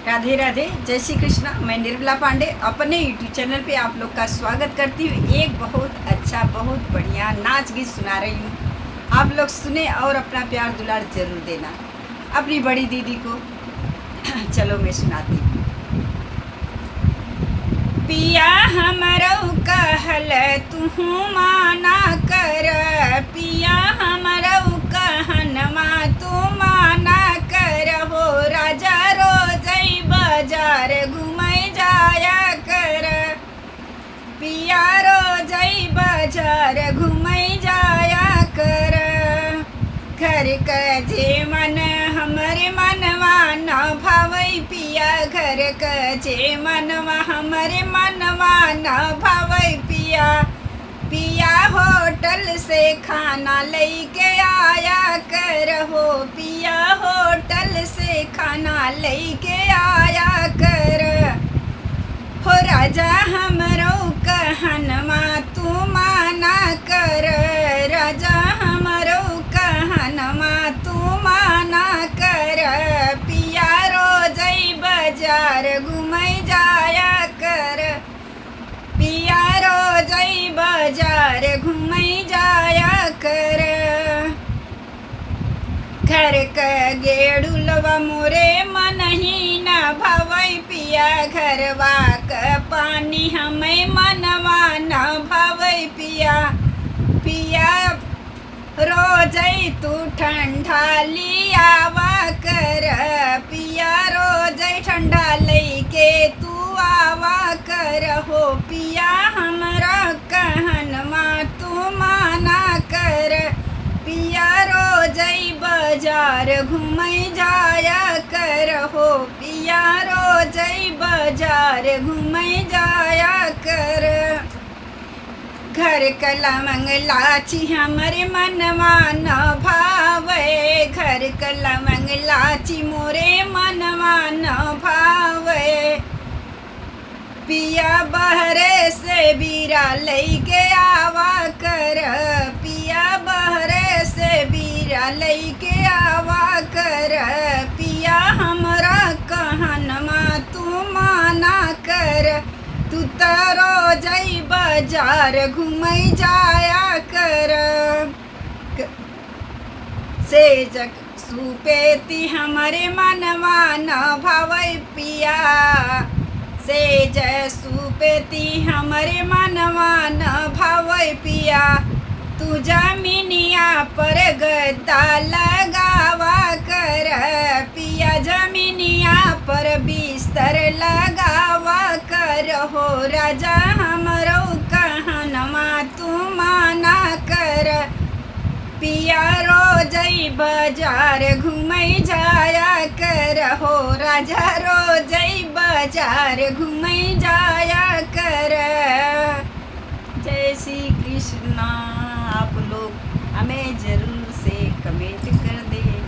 राधे राधे, जय श्री कृष्णा। मैं निर्मला पांडे अपने यूट्यूब चैनल पे आप लोग का स्वागत करती हूँ। एक बहुत अच्छा, बहुत बढ़िया नाच गीत सुना रही हूँ। आप लोग सुने और अपना प्यार दुलार जरूर देना अपनी बड़ी दीदी को। चलो मैं सुनाती हूँ। पिया हमरो कहल तू माना कर, पिया हमरो कहनमा तू माना कर हो। राजा रोज बाजार घूमै जाया कर, पिया रोज बाजार घूमै जाया कर। घर का जे मन हमरे मनवा न भावै पिया, घर का जे मनवा हमरे मनवा न भावै पिया। पिया होटल से खाना लेके आया कर हो, पिया होटल से खाना लेके आया कर हो। राजा हमरो कहनमा तू माना कर, राजा हमरो कहनमा तू माना कर। पिया रोज बाजार घूमै जाया कर, पिया रोज बाजार घूमै जाया कर। घर का गेड़ुलवा मोरे मन ही न भावै पिया, घरवा का पानी हमें मनवा न भावै पिया। पिया रोज तू ठंडा लियावा कर, पिया रोज ठंडा लेके तू आवा कर हो। पिया हमरा कहनमा तू माना कर, पिया रोज बाजार घूमै जाया कर हो, पिया रोज बाजार घूमै जाया कर। घर का लवंग लाची हमरे मनवा न भावे, घर का लवंग लाची मोरे मनवा न भावे। पिया बहरे से बीरा लेके आवा कर, पिया बहरे से बीरा लेके आवा कर। पिया हमरा कहनमा तू माना कर, तू तो रोज बाजार घूमै जाया कर। से जग सुपेती हमरे मनवा न भावै पिया, से जय सुपेती हमरे मनवा न भावै पिया। तू जमीनिया पर गद्दा लगावा कर, पिया जमीनिया पर बिस्तर लगावा कर हो। राजा हमरो कहनमा तू माना कर, पिया रोज बाजार घूमै जाया कर हो। राजा रोज बाजार घूमै जाया कर। जय श्री कृष्णा। आप लोग हमें ज़रूर से कमेंट कर दें।